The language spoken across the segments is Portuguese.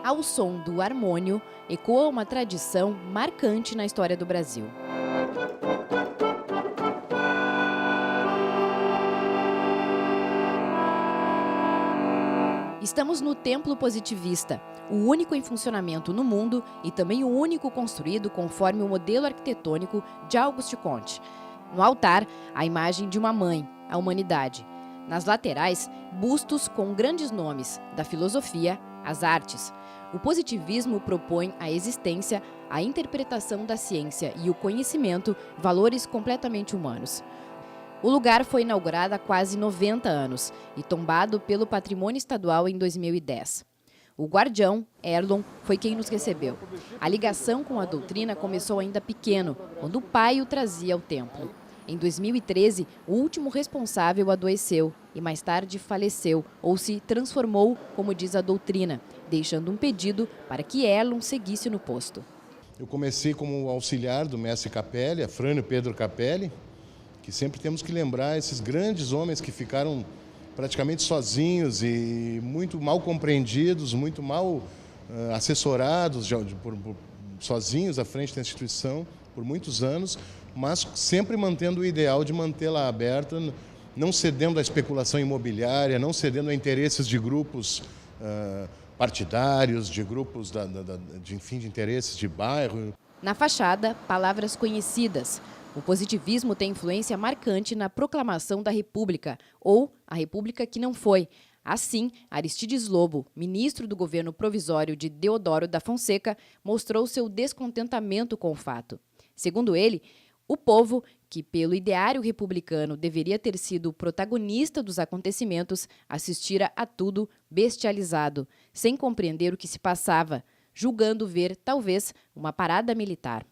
Ao som do harmônio, ecoa uma tradição marcante na história do Brasil. Estamos no Templo Positivista, o único em funcionamento no mundo e também o único construído conforme o modelo arquitetônico de Auguste Comte. No altar, a imagem de uma mãe, a humanidade. Nas laterais, bustos com grandes nomes da filosofia às artes. O positivismo propõe a existência, a interpretação da ciência e o conhecimento, valores completamente humanos. O lugar foi inaugurado há quase 90 anos e tombado pelo Patrimônio Estadual em 2010. O guardião, Erlon, foi quem nos recebeu. A ligação com a doutrina começou ainda pequeno, quando o pai o trazia ao templo. Em 2013, o último responsável adoeceu e mais tarde faleceu ou se transformou, como diz a doutrina, deixando um pedido para que Erlon seguisse no posto. Eu comecei como auxiliar do mestre Capelli, Frânio Pedro Capelli, que sempre temos que lembrar esses grandes homens que ficaram praticamente sozinhos e muito mal compreendidos, muito mal assessorados, sozinhos à frente da instituição por muitos anos, mas sempre mantendo o ideal de mantê-la aberta, não cedendo à especulação imobiliária, não cedendo a interesses de grupos partidários, de grupos de interesses de bairro. Na fachada, palavras conhecidas. O positivismo tem influência marcante na proclamação da República, ou a República que não foi. Assim, Aristides Lobo, ministro do governo provisório de Deodoro da Fonseca, mostrou seu descontentamento com o fato. Segundo ele, o povo, que pelo ideário republicano deveria ter sido o protagonista dos acontecimentos, assistira a tudo bestializado, sem compreender o que se passava, julgando ver, talvez, uma parada militar.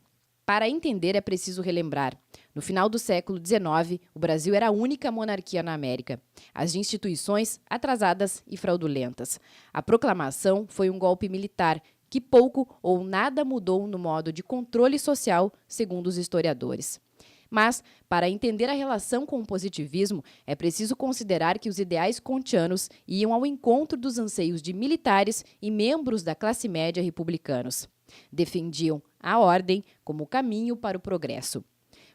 Para entender, é preciso relembrar. No final do século XIX, o Brasil era a única monarquia na América. As instituições atrasadas e fraudulentas. A proclamação foi um golpe militar que pouco ou nada mudou no modo de controle social, segundo os historiadores. Mas, para entender a relação com o positivismo, é preciso considerar que os ideais kantianos iam ao encontro dos anseios de militares e membros da classe média republicanos. Defendiam a ordem como caminho para o progresso.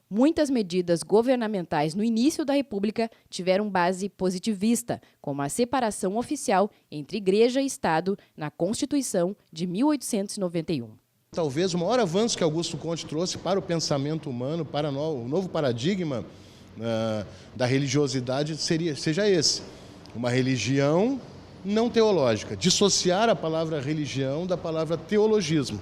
Muitas medidas governamentais no início da República tiveram base positivista, como a separação oficial entre Igreja e Estado na Constituição de 1891. Talvez o maior avanço que Augusto Comte trouxe para o pensamento humano, para o novo paradigma da religiosidade seja esse. Uma religião não teológica, dissociar a palavra religião da palavra teologismo.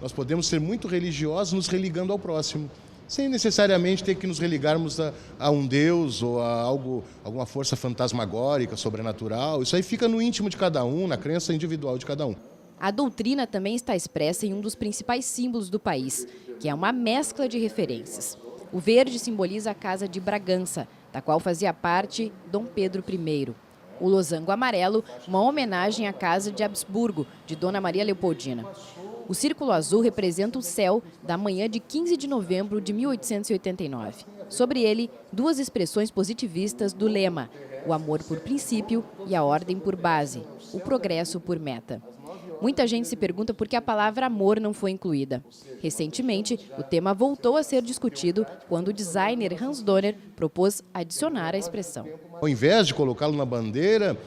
Nós podemos ser muito religiosos nos religando ao próximo, sem necessariamente ter que nos religarmos a um Deus ou a alguma força fantasmagórica, sobrenatural. Isso aí fica no íntimo de cada um, na crença individual de cada um. A doutrina também está expressa em um dos principais símbolos do país, que é uma mescla de referências. O verde simboliza a Casa de Bragança, da qual fazia parte Dom Pedro I. O losango amarelo, uma homenagem à Casa de Habsburgo, de Dona Maria Leopoldina. O círculo azul representa o céu da manhã de 15 de novembro de 1889. Sobre ele, duas expressões positivistas do lema: o amor por princípio e a ordem por base, o progresso por meta. Muita gente se pergunta por que a palavra amor não foi incluída. Recentemente, o tema voltou a ser discutido quando o designer Hans Donner propôs adicionar a expressão. Ao invés de colocá-lo na bandeira,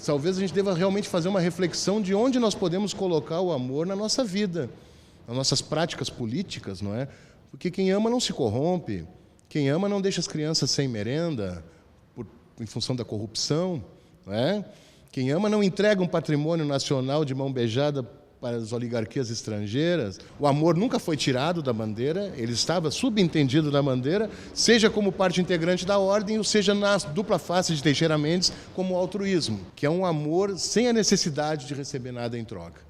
talvez a gente deva realmente fazer uma reflexão de onde nós podemos colocar o amor na nossa vida, nas nossas práticas políticas, não é? Porque quem ama não se corrompe, quem ama não deixa as crianças sem merenda em função da corrupção, não é? Quem ama não entrega um patrimônio nacional de mão beijada para as oligarquias estrangeiras. O amor nunca foi tirado da bandeira, ele estava subentendido na bandeira, seja como parte integrante da ordem, ou seja na dupla face de Teixeira Mendes, como o altruísmo, que é um amor sem a necessidade de receber nada em troca.